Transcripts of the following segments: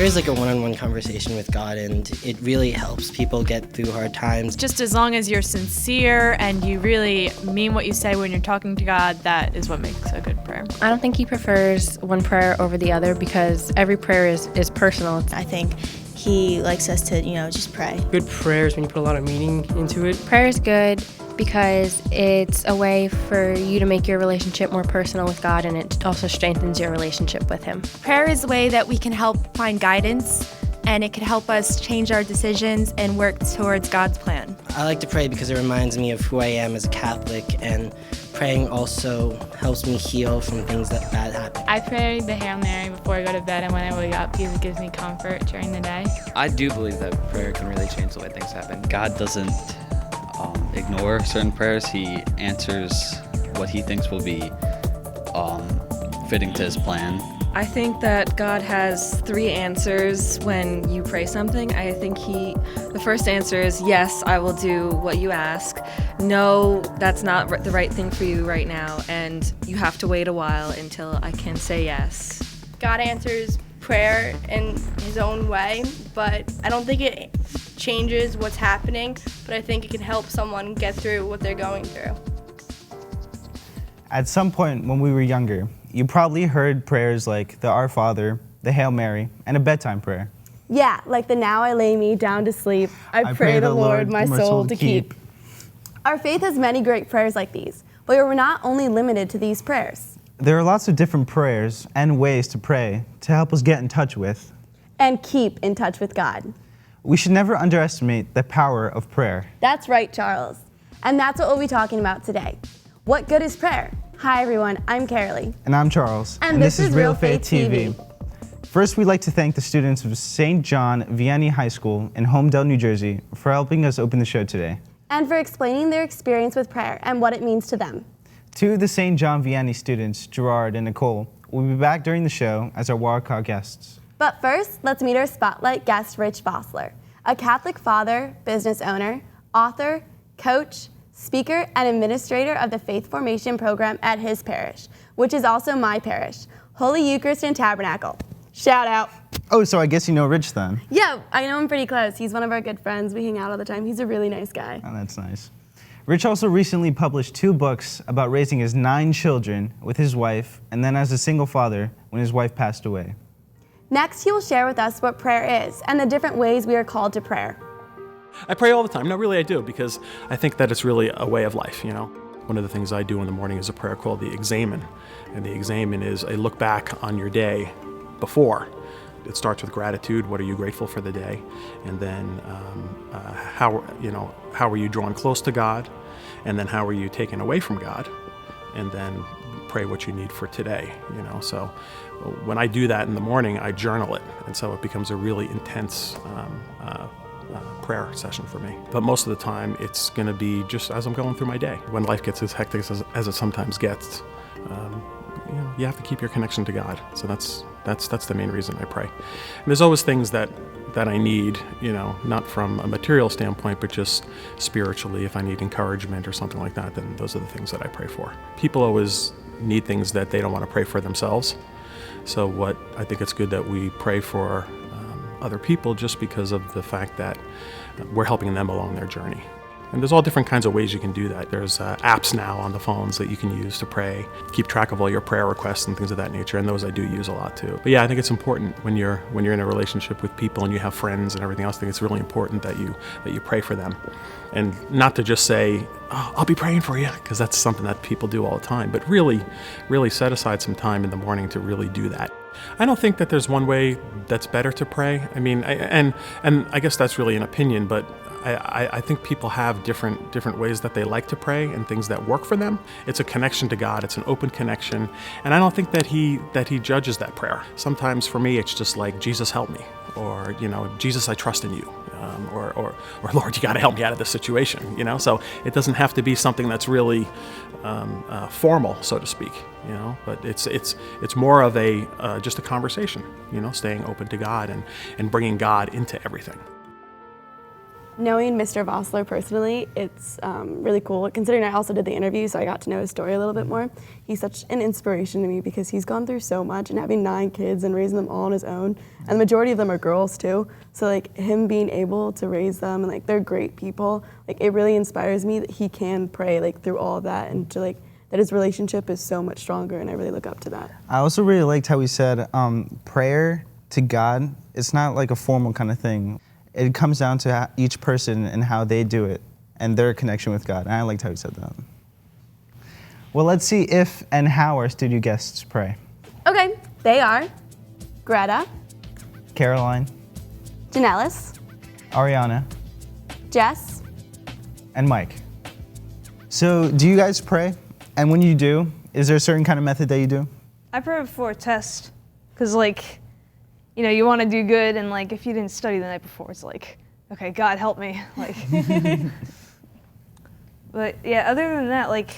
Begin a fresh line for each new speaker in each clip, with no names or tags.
is like a one-on-one conversation with God, and it really helps people get through hard times.
Just as long as you're sincere and you really mean what you say when you're talking to God, that is what makes a good prayer.
I don't think he prefers one prayer over the other because every prayer is personal.
I think he likes us to, just pray.
Good prayer is when you put a lot of meaning into it.
Prayer is good because it's a way for you to make your relationship more personal with God, and it also strengthens your relationship with him.
Prayer is a way that we can help find guidance, and it can help us change our decisions and work towards God's plan.
I like to pray because it reminds me of who I am as a Catholic, and praying also helps me heal from things that bad happen.
I pray the Hail Mary before I go to bed and when I wake up because it gives me comfort during the day.
I do believe that prayer can really change the way things happen. God doesn't ignore certain prayers. He answers what he thinks will be fitting to his plan.
I think that God has 3 answers when you pray something. I think the first answer is, yes, I will do what you ask. No, that's not the right thing for you right now, and you have to wait a while until I can say yes.
God answers prayer in his own way, but I don't think it changes what's happening, but I think it can help someone get through what they're going through.
At some point when we were younger, you probably heard prayers like the Our Father, the Hail Mary, and a bedtime prayer.
Yeah, like the Now I Lay Me Down to Sleep, I pray the Lord my soul to keep. Our faith has many great prayers like these, but we're not only limited to these prayers.
There are lots of different prayers and ways to pray to help us get in touch with
and keep in touch with God.
We should never underestimate the power of prayer.
That's right, Charles. And that's what we'll be talking about today. What good is prayer? Hi everyone, I'm Carolee.
And I'm Charles.
And this is Real Faith TV.
First, we'd like to thank the students of St. John Vianney High School in Holmdel, New Jersey for helping us open the show today.
And for explaining their experience with prayer and what it means to them.
2 of the St. John Vianney students, Gerard and Nicole, will be back during the show as our wildcard guests.
But first, let's meet our spotlight guest, Rich Bossler, a Catholic father, business owner, author, coach, speaker, and administrator of the Faith Formation Program at his parish, which is also my parish, Holy Eucharist and Tabernacle. Shout out.
Oh, so I guess you know Rich then.
Yeah, I know him pretty close. He's one of our good friends. We hang out all the time. He's a really nice guy.
Oh, that's nice. Rich also recently published 2 books about raising his 9 children with his wife, and then as a single father when his wife passed away.
Next, he will share with us what prayer is and the different ways we are called to prayer.
I pray all the time. No, really I do, because I think that it's really a way of life, One of the things I do in the morning is a prayer called the Examen. And the Examen is a look back on your day before. It starts with gratitude. What are you grateful for the day? And then how are you drawn close to God? And then how are you taken away from God? And then pray what you need for today, So when I do that in the morning, I journal it. And so it becomes a really intense prayer session for me. But most of the time, it's going to be just as I'm going through my day. When life gets as hectic as it sometimes gets, you have to keep your connection to God. So that's the main reason I pray. And there's always things that I need, not from a material standpoint, but just spiritually. If I need encouragement or something like that, then those are the things that I pray for. People always need things that they don't want to pray for themselves. So I think it's good that we pray for other people just because of the fact that we're helping them along their journey. And there's all different kinds of ways you can do that. There's apps now on the phones that you can use to pray, keep track of all your prayer requests and things of that nature, and those I do use a lot too. But yeah, I think it's important when you're in a relationship with people and you have friends and everything else. I think it's really important that you pray for them, and not to just say, "Oh, I'll be praying for you," because that's something that people do all the time. But really set aside some time in the morning to really do that. I don't think that there's one way that's better to pray. I mean, and I guess that's really an opinion, but I think people have different ways that they like to pray and things that work for them. It's a connection to God. It's an open connection, and I don't think that he judges that prayer. Sometimes for me, it's just like, Jesus, help me, or Jesus, I trust in you, or Lord, you got to help me out of this situation. So it doesn't have to be something that's really formal, so to speak. But it's more of just a conversation. Staying open to God and bringing God into everything.
Knowing Mr. Vossler personally, it's really cool. Considering I also did the interview, so I got to know his story a little bit more. He's such an inspiration to me because he's gone through so much, and having 9 kids and raising them all on his own, and the majority of them are girls too. So like him being able to raise them, and like they're great people, like it really inspires me that he can pray like through all of that, and to like that his relationship is so much stronger, and I really look up to that.
I also really liked how he said prayer to God, it's not like a formal kind of thing. It comes down to each person and how they do it and their connection with God. And I liked how he said that. Well, let's see if and how our studio guests pray.
Okay, they are Greta,
Caroline,
Janellis,
Ariana,
Jess,
and Mike. So do you guys pray? And when you do, is there a certain kind of method that you do?
I pray before a test, because like, you know, you want to do good, and like if you didn't study the night before, it's like, okay, God help me. Like, but yeah, other than that, like,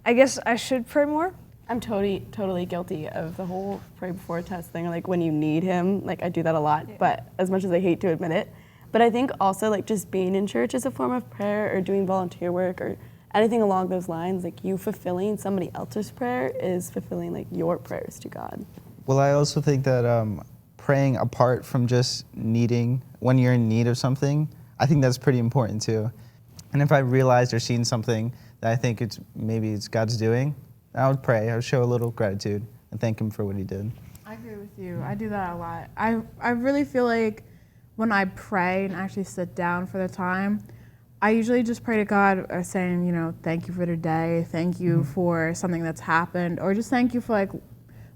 I guess I should pray more.
I'm totally guilty of the whole pray before a test thing. Like when you need him, like I do that a lot, but as much as I hate to admit it. But I think also like just being in church is a form of prayer, or doing volunteer work or anything along those lines. Like you fulfilling somebody else's prayer is fulfilling like your prayers to God.
Well, I also think that praying apart from just needing, when you're in need of something, I think that's pretty important too. And if I realized or seen something that I think maybe it's God's doing, I would pray. I would show a little gratitude and thank him for what he did.
I agree with you. I do that a lot. I really feel like when I pray and actually sit down for the time, I usually just pray to God saying, you know, thank you for today, thank you for something that's happened, or just thank you for like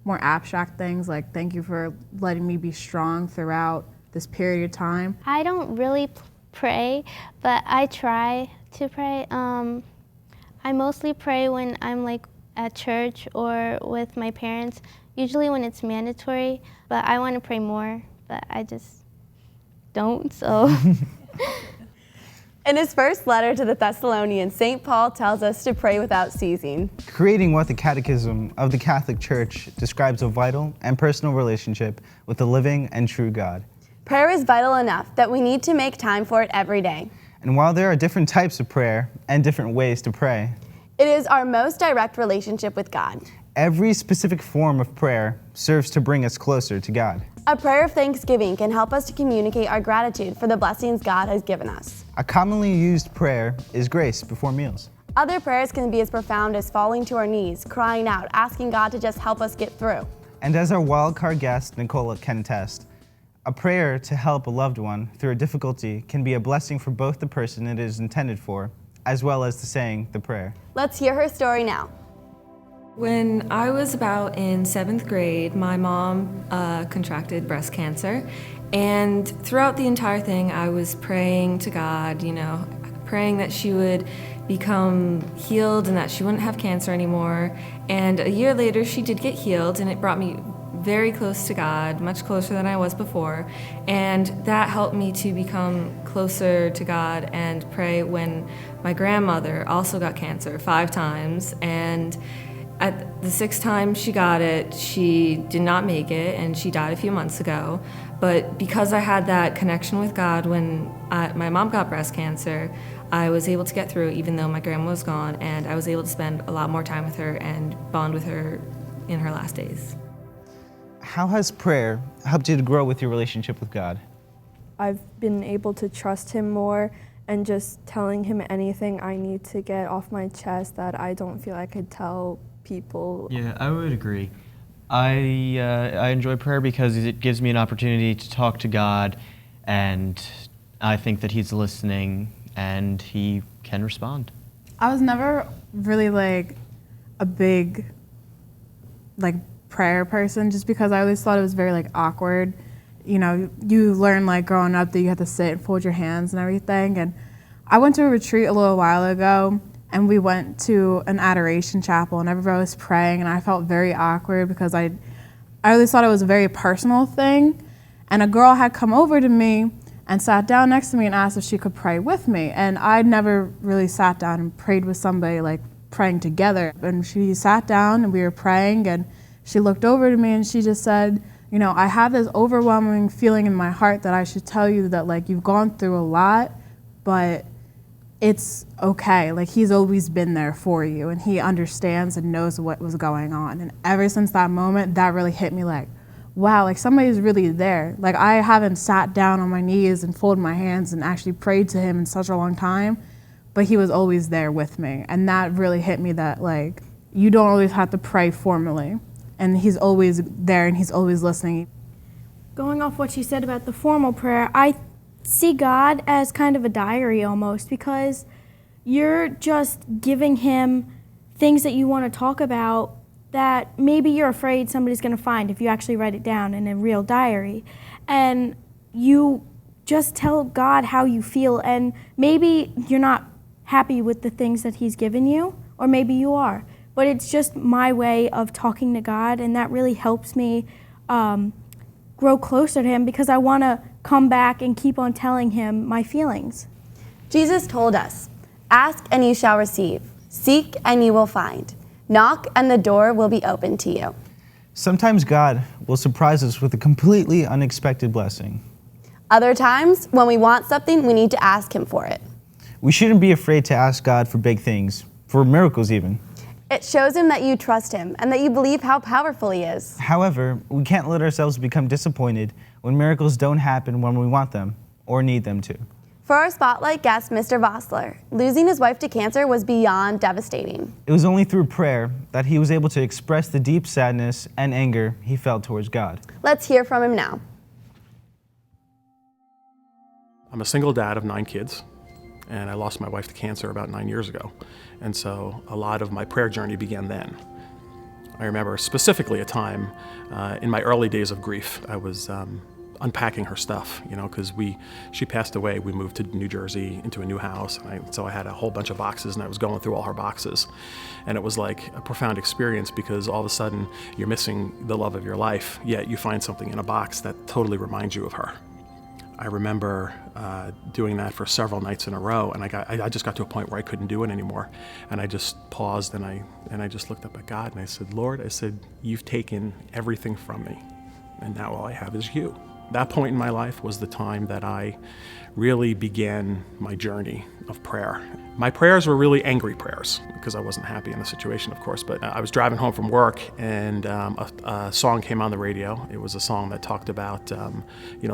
more abstract things, like thank you for letting me be strong throughout this period of time.
I don't really pray, but I try to pray. I mostly pray when I'm like at church or with my parents, usually when it's mandatory, but I want to pray more, but I just don't, so.
In his first letter to the Thessalonians, St. Paul tells us to pray without ceasing.
Creating what the Catechism of the Catholic Church describes a vital and personal relationship with the living and true God.
Prayer is vital enough that we need to make time for it every day.
And while there are different types of prayer and different ways to pray,
it is our most direct relationship with God.
Every specific form of prayer serves to bring us closer to God.
A prayer of thanksgiving can help us to communicate our gratitude for the blessings God has given us.
A commonly used prayer is grace before meals.
Other prayers can be as profound as falling to our knees, crying out, asking God to just help us get through.
And as our wildcard guest, Nicola, can attest, a prayer to help a loved one through a difficulty can be a blessing for both the person it is intended for, as well as the saying the prayer.
Let's hear her story now.
When I was about in 7th grade, my mom contracted breast cancer, and throughout the entire thing, I was praying to God, you know, praying that she would become healed and that she wouldn't have cancer anymore. And a year later, she did get healed, and it brought me very close to God, much closer than I was before. And that helped me to become closer to God and pray when my grandmother also got cancer 5 times. And at the 6th time she got it, she did not make it, and she died a few months ago. But because I had that connection with God when my mom got breast cancer, I was able to get through it even though my grandma was gone, and I was able to spend a lot more time with her and bond with her in her last days.
How has prayer helped you to grow with your relationship with God?
I've been able to trust him more, and just telling him anything I need to get off my chest that I don't feel I could tell people.
Yeah, I would agree. I enjoy prayer because it gives me an opportunity to talk to God, and I think that he's listening and he can respond.
I was never really like a big like prayer person, just because I always thought it was very like awkward. You know, you learn like growing up that you have to sit and fold your hands and everything. And I went to a retreat a little while ago, and we went to an adoration chapel, and everybody was praying, and I felt very awkward because I always thought it was a very personal thing. And a girl had come over to me and sat down next to me and asked if she could pray with me. And I'd never really sat down and prayed with somebody, like praying together. And she sat down and we were praying, and she looked over to me and she just said, you know, I have this overwhelming feeling in my heart that I should tell you that, like, you've gone through a lot, but it's okay. Like, he's always been there for you, and he understands and knows what was going on. And ever since that moment, that really hit me like, wow, like somebody's really there. Like, I haven't sat down on my knees and folded my hands and actually prayed to him in such a long time, but he was always there with me. And that really hit me that, like, you don't always have to pray formally, and he's always there and he's always listening.
Going off what you said about the formal prayer, I see God as kind of a diary almost, because you're just giving him things that you want to talk about that maybe you're afraid somebody's going to find if you actually write it down in a real diary. And you just tell God how you feel, and maybe you're not happy with the things that he's given you, or maybe you are. But it's just my way of talking to God, and that really helps me grow closer to him, because I want to come back and keep on telling him my feelings.
Jesus told us, "Ask and you shall receive. Seek and you will find. Knock and the door will be open to you."
Sometimes God will surprise us with a completely unexpected blessing.
Other times, when we want something, we need to ask him for it.
We shouldn't be afraid to ask God for big things, for miracles even.
It shows him that you trust him and that you believe how powerful he is.
However, we can't let ourselves become disappointed when miracles don't happen when we want them or need them to.
For our spotlight guest, Mr. Vossler, losing his wife to cancer was beyond devastating.
It was only through prayer that he was able to express the deep sadness and anger he felt towards God.
Let's hear from him now.
I'm a single dad of 9 kids, and I lost my wife to cancer about 9 years ago. And so a lot of my prayer journey began then. I remember specifically a time in my early days of grief. I was unpacking her stuff, you know, because she passed away. We moved to New Jersey into a new house, and so I had a whole bunch of boxes, and I was going through all her boxes. And it was like a profound experience, because all of a sudden you're missing the love of your life, yet you find something in a box that totally reminds you of her. I remember doing that for several nights in a row, and I just got to a point where I couldn't do it anymore. And I just paused, and I just looked up at God, and I said, "Lord," I said, "you've taken everything from me, and now all I have is you." That point in my life was the time that I really began my journey of prayer. My prayers were really angry prayers, because I wasn't happy in the situation, of course, but I was driving home from work, and a song came on the radio. It was a song that talked about,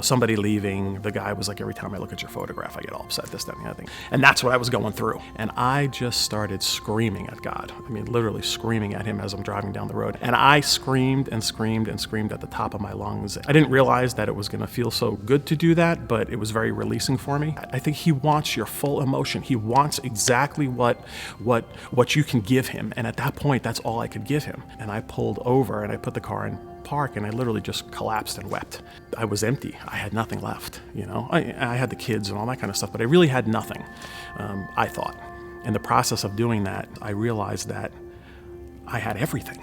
somebody leaving. The guy was like, "Every time I look at your photograph, I get all upset," this, that, and the other thing. And that's what I was going through. And I just started screaming at God. I mean, literally screaming at him as I'm driving down the road. And I screamed and screamed and screamed at the top of my lungs. I didn't realize that it was going to feel so good to do that, but it was very releasing for me. I think he wants your full emotion. He wants exactly what you can give him. And at that point, that's all I could give him. And I pulled over and I put the car in park, and I literally just collapsed and wept. I was empty. I had nothing left, you know. I had the kids and all that kind of stuff, but I really had nothing, I thought. In the process of doing that, I realized that I had everything,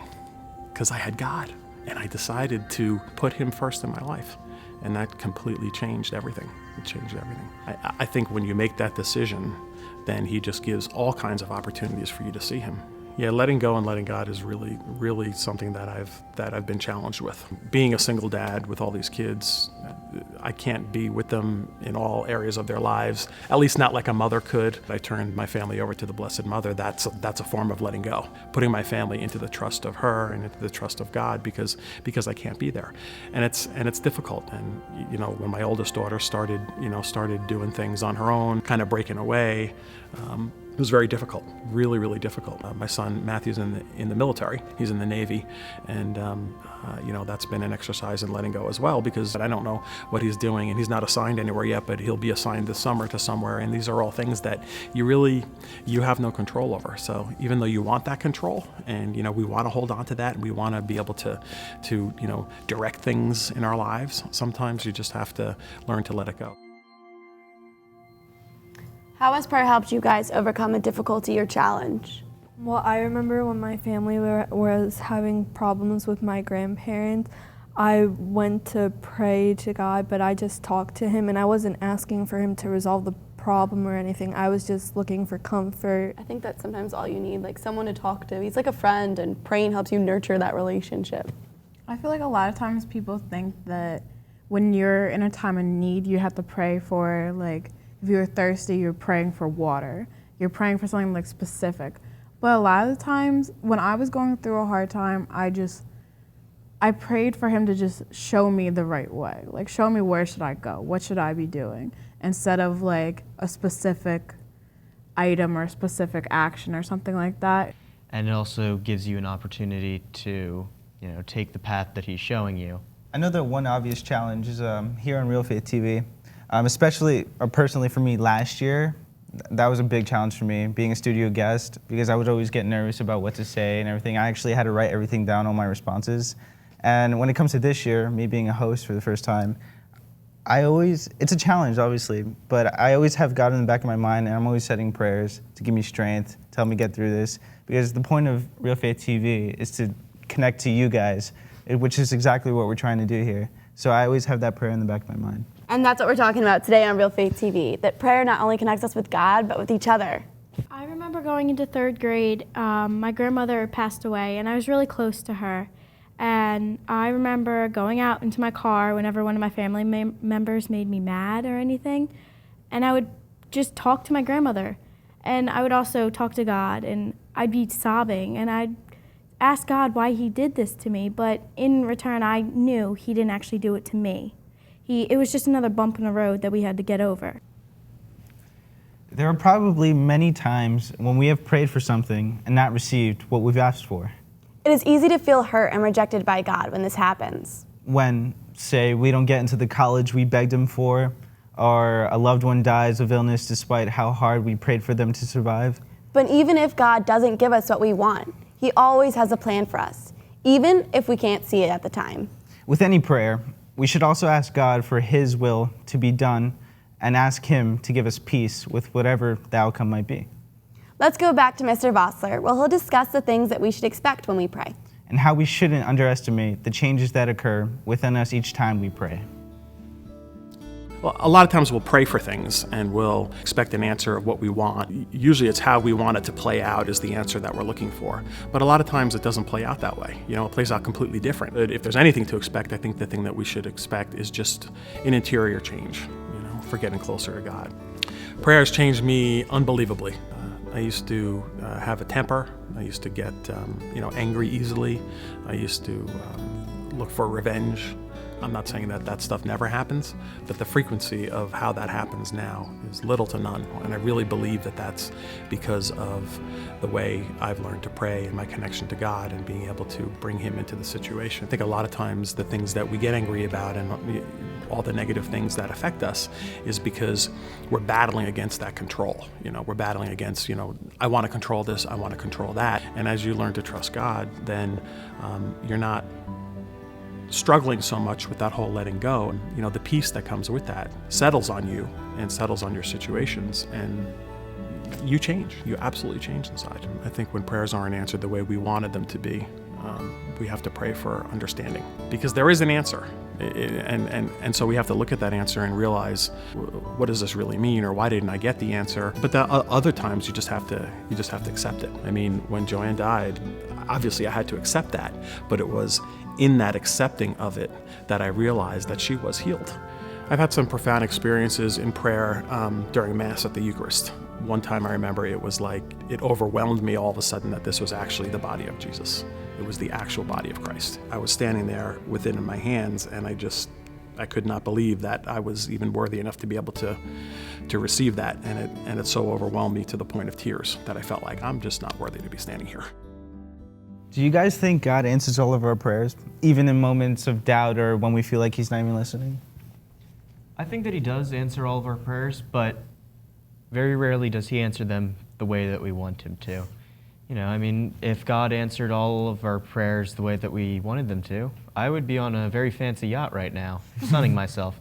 because I had God. And I decided to put him first in my life. And that completely changed everything. It changed everything. I think when you make that decision, then he just gives all kinds of opportunities for you to see him. Yeah, letting go and letting God is really, really something that I've been challenged with. Being a single dad with all these kids, I can't be with them in all areas of their lives, at least not like a mother could. I turned my family over to the Blessed Mother. That's a form of letting go, putting my family into the trust of her and into the trust of God, because I can't be there, and it's difficult. And you know, when my oldest daughter started doing things on her own, kind of breaking away. It was very difficult, really, really difficult. My son Matthew's in the military. He's in the Navy, and that's been an exercise in letting go as well, because I don't know what he's doing, and he's not assigned anywhere yet, but he'll be assigned this summer to somewhere, and these are all things that you have no control over. So even though you want that control, and we want to hold on to that, and we want to be able to direct things in our lives, sometimes you just have to learn to let it go.
How has prayer helped you guys overcome a difficulty or challenge?
Well, I remember when my family was having problems with my grandparents, I went to pray to God, but I just talked to him, and I wasn't asking for him to resolve the problem or anything. I was just looking for comfort.
I think that's sometimes all you need, like someone to talk to. He's like a friend, and praying helps you nurture that relationship.
I feel like a lot of times people think that when you're in a time of need, you have to pray for, like, if you're thirsty, you're praying for water. You're praying for something, like, specific. But a lot of the times, when I was going through a hard time, I prayed for him to just show me the right way. Like, show me where should I go? What should I be doing? Instead of, like, a specific item or a specific action or something like that.
And it also gives you an opportunity to, take the path that he's showing you.
I know that one obvious challenge is here on Real Faith TV, especially personally for me last year. That was a big challenge for me, being a studio guest, because I would always get nervous about what to say and everything. I actually had to write everything down, all my responses. And when it comes to this year, me being a host for the first time, it's a challenge, obviously, but I always have God in the back of my mind, and I'm always setting prayers to give me strength, to help me get through this, because the point of Real Faith TV is to connect to you guys, which is exactly what we're trying to do here. So I always have that prayer in the back of my mind.
And that's what we're talking about today on Real Faith TV, that prayer not only connects us with God, but with each other.
I remember going into 3rd grade, my grandmother passed away, and I was really close to her. And I remember going out into my car whenever one of my family members made me mad or anything, and I would just talk to my grandmother. And I would also talk to God, and I'd be sobbing, and I'd ask God why he did this to me, but in return, I knew he didn't actually do it to me. It was just another bump in the road that we had to get over.
There are probably many times when we have prayed for something and not received what we've asked for.
It is easy to feel hurt and rejected by God when this happens.
When, say, we don't get into the college we begged him for, or a loved one dies of illness despite how hard we prayed for them to survive.
But even if God doesn't give us what we want, he always has a plan for us, even if we can't see it at the time.
With any prayer, we should also ask God for his will to be done and ask him to give us peace with whatever the outcome might be.
Let's go back to Mr. Vossler, where he'll discuss the things that we should expect when we pray.
And how we shouldn't underestimate the changes that occur within us each time we pray.
Well, a lot of times we'll pray for things and we'll expect an answer of what we want. Usually it's how we want it to play out is the answer that we're looking for. But a lot of times it doesn't play out that way. It plays out completely different. If there's anything to expect, I think the thing that we should expect is just an interior change, for getting closer to God. Prayer has changed me unbelievably. I used to have a temper. I used to get, angry easily. I used to look for revenge. I'm not saying that that stuff never happens, but the frequency of how that happens now is little to none. And I really believe that that's because of the way I've learned to pray and my connection to God and being able to bring him into the situation. I think a lot of times the things that we get angry about and all the negative things that affect us is because we're battling against that control. We're battling against, I want to control this, I want to control that. And as you learn to trust God, then you're not struggling so much with that whole letting go. And, the peace that comes with that settles on you and settles on your situations, and you change. You absolutely change inside. I think when prayers aren't answered the way we wanted them to be, we have to pray for understanding, because there is an answer. And so we have to look at that answer and realize, what does this really mean, or why didn't I get the answer? But the other times you just have to accept it. I mean, when Joanne died, obviously I had to accept that, but it was in that accepting of it that I realized that she was healed. I've had some profound experiences in prayer during Mass at the Eucharist. One time I remember it was like it overwhelmed me all of a sudden that this was actually the body of Jesus. It was the actual body of Christ. I was standing there with it in my hands, and I could not believe that I was even worthy enough to be able to receive that, and it so overwhelmed me to the point of tears that I felt like I'm just not worthy to be standing here.
Do you guys think God answers all of our prayers, even in moments of doubt or when we feel like he's not even listening?
I think that he does answer all of our prayers, but very rarely does he answer them the way that we want him to. If God answered all of our prayers the way that we wanted them to, I would be on a very fancy yacht right now, sunning myself.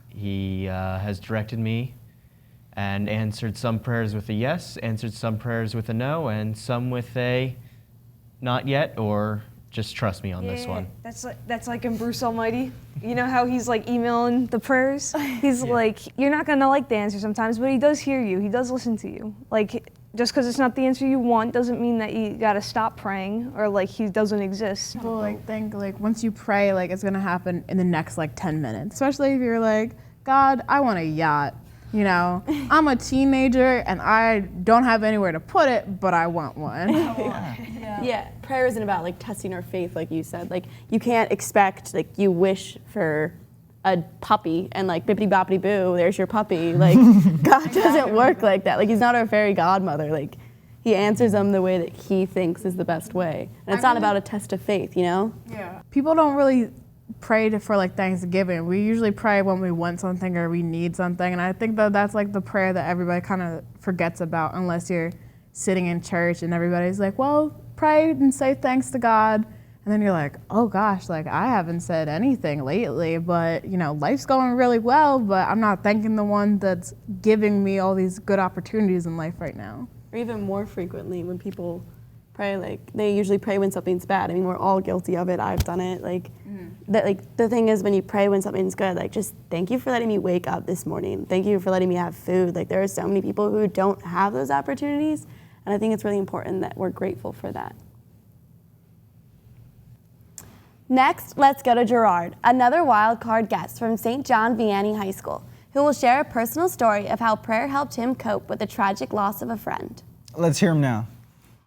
He has directed me and answered some prayers with a yes, answered some prayers with a no, and some with a not yet, or just trust me on this one.
That's like in Bruce Almighty. You know how he's like emailing the prayers? He's like, you're not gonna like the answer sometimes, but he does hear you. He does listen to you. Like, just because it's not the answer you want doesn't mean that you gotta stop praying or like he doesn't exist.
People like think like once you pray, like it's gonna happen in the next like 10 minutes. Especially if you're like, God, I want a yacht. You know, I'm a teenager and I don't have anywhere to put it, but I want one.
Yeah, prayer isn't about like testing our faith, like you said. Like you can't expect like you wish for a puppy and like bippity boppity boo, there's your puppy. Like God doesn't work like that. Like he's not our fairy godmother. Like he answers them the way that he thinks is the best way. And it's not about a test of faith, you know?
Yeah. People don't really pray for like Thanksgiving. We usually pray when we want something or we need something. And I think that that's like the prayer that everybody kind of forgets about unless you're sitting in church and everybody's like, well, pray and say thanks to God. And then you're like, oh gosh, like I haven't said anything lately, but you know, life's going really well, but I'm not thanking the one that's giving me all these good opportunities in life right now.
Or even more frequently when people pray, like they usually pray when something's bad. I mean, we're all guilty of it. I've done it. Like that. Like the thing is, when you pray when something's good, like just thank you for letting me wake up this morning. Thank you for letting me have food. Like there are so many people who don't have those opportunities, and I think it's really important that we're grateful for that. Next, let's go to Gerard, another wild card guest from St. John Vianney High School, who will share a personal story of how prayer helped him cope with the tragic loss of a friend.
Let's hear him now.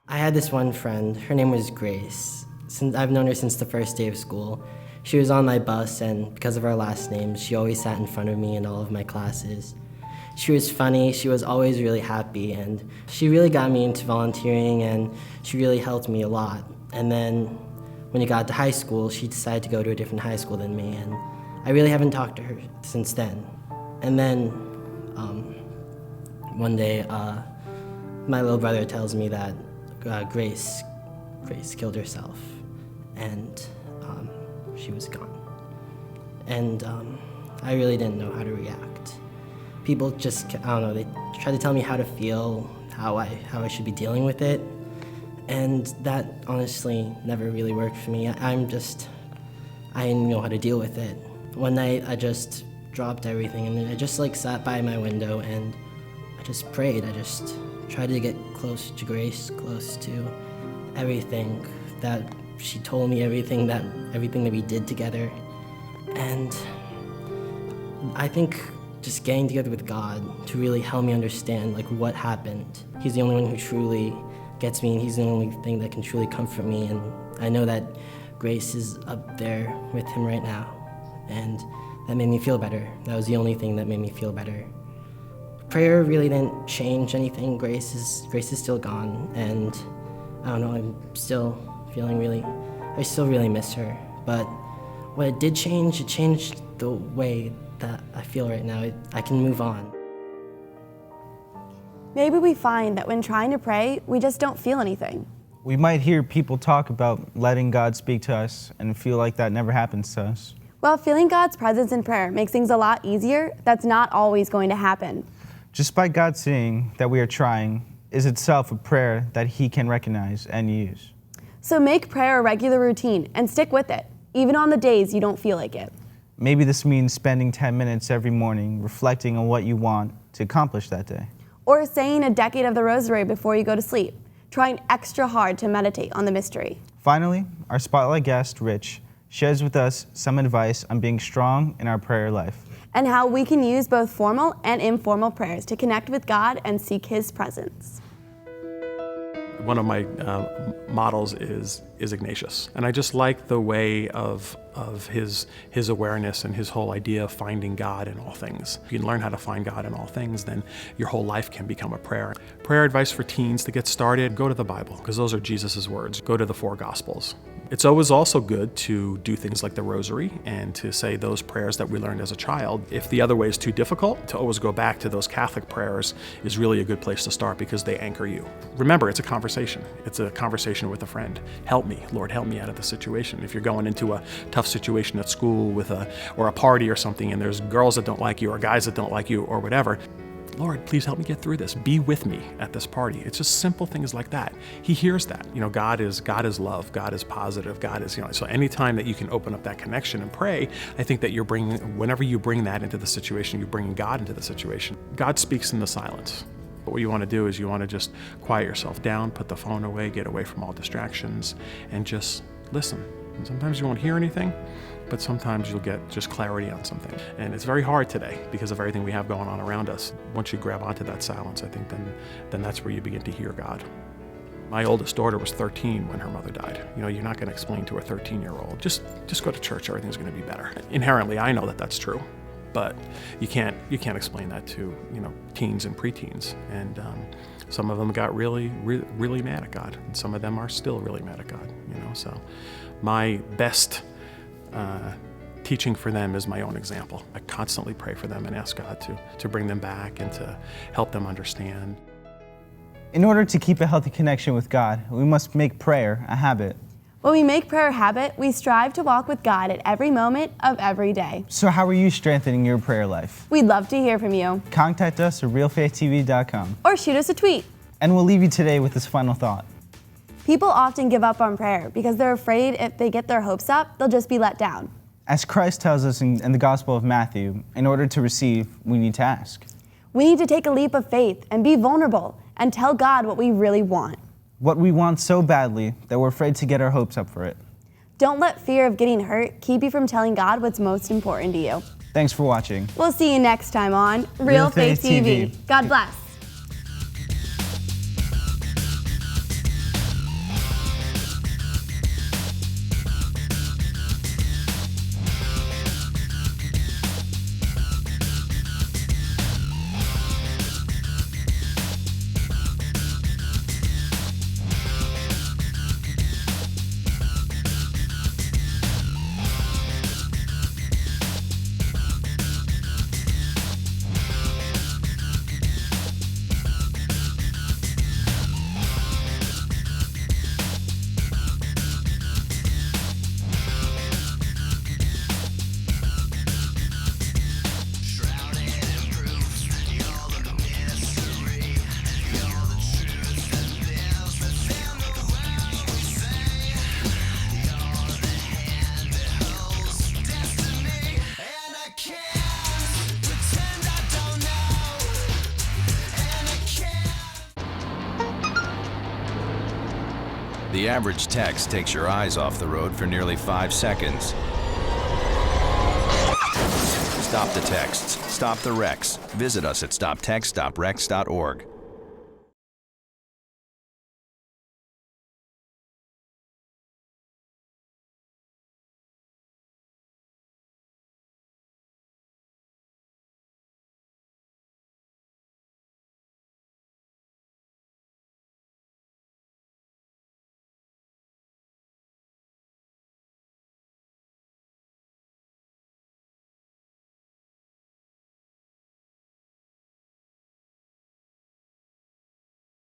I had this one friend. Her name was Grace. I've known her since the first day of school. She was on my bus, and because of our last names, she always sat in front of me in all of my classes. She was funny, she was always really happy, and she really got me into volunteering, and she really helped me a lot. And then when you got to high school, she decided to go to a different high school than me, and I really haven't talked to her since then. And then one day, my little brother tells me that Grace killed herself, and she was gone. And I really didn't know how to react. People just, I don't know, they tried to tell me how to feel, how I should be dealing with it. And that honestly never really worked for me. I didn't know how to deal with it. One night I just dropped everything and I just like sat by my window and I just prayed. I just tried to get close to Grace, close to everything that she told me, everything that we did together. And I think just getting together with God to really help me understand like what happened. He's the only one who truly gets me, and he's the only thing that can truly comfort me. And I know that Grace is up there with him right now, and that made me feel better. That was the only thing that made me feel better. Prayer really didn't change anything. Grace is still gone, and I don't know, I'm still feeling I still really miss her. But what it did change, it changed the way that I feel right now. I can move on.
Maybe we find that when trying to pray, we just don't feel anything.
We might hear people talk about letting God speak to us and feel like that never happens to us.
Well, feeling God's presence in prayer makes things a lot easier. That's not always going to happen.
Just by God seeing that we are trying is itself a prayer that He can recognize and use.
So make prayer a regular routine and stick with it, even on the days you don't feel like it.
Maybe this means spending 10 minutes every morning reflecting on what you want to accomplish that day.
Or saying a decade of the rosary before you go to sleep, trying extra hard to meditate on the mystery.
Finally, our spotlight guest, Rich, shares with us some advice on being strong in our prayer life.
And how we can use both formal and informal prayers to connect with God and seek His presence.
One of my models is Ignatius, and I just like the way of his awareness and his whole idea of finding God in all things. If you can learn how to find God in all things, then your whole life can become a prayer. Prayer advice for teens to get started: go to the Bible, because those are Jesus's words. Go to the 4 Gospels. It's always also good to do things like the rosary and to say those prayers that we learned as a child. If the other way is too difficult, to always go back to those Catholic prayers is really a good place to start because they anchor you. Remember, it's a conversation. It's a conversation with a friend. Help me, Lord, help me out of the situation. If you're going into a tough situation at school or a party or something, and there's girls that don't like you or guys that don't like you or whatever, Lord, please help me get through this. Be with me at this party. It's just simple things like that. He hears that. God is love. God is positive. God is, so anytime that you can open up that connection and pray, I think that whenever you bring that into the situation, you're bringing God into the situation. God speaks in the silence. But what you want to do is you want to just quiet yourself down, put the phone away, get away from all distractions, and just listen. And sometimes you won't hear anything, but sometimes you'll get just clarity on something. And it's very hard today because of everything we have going on around us. Once you grab onto that silence, I think then that's where you begin to hear God. My oldest daughter was 13 when her mother died. You know, you're not going to explain to a 13-year-old, just go to church, everything's going to be better. Inherently, I know that that's true. But you can't explain that to, you know, teens and preteens. And some of them got really mad at God, and some of them are still really mad at God. You know, so my best teaching for them is my own example. I constantly pray for them and ask God to bring them back and to help them understand.
In order to keep a healthy connection with God, we must make prayer a habit.
When we make prayer a habit, we strive to walk with God at every moment of every day.
So how are you strengthening your prayer life?
We'd love to hear from you.
Contact us at realfaithtv.com.
Or shoot us a tweet.
And we'll leave you today with this final thought.
People often give up on prayer because they're afraid if they get their hopes up, they'll just be let down.
As Christ tells us in the Gospel of Matthew, in order to receive, we need to ask.
We need to take a leap of faith and be vulnerable and tell God what we really want.
What we want so badly that we're afraid to get our hopes up for it.
Don't let fear of getting hurt keep you from telling God what's most important to you.
Thanks for watching.
We'll see you next time on Real Faith TV. God bless.
The average text takes your eyes off the road for nearly 5 seconds. Stop the texts. Stop the wrecks. Visit us at stoptextstoprex.org.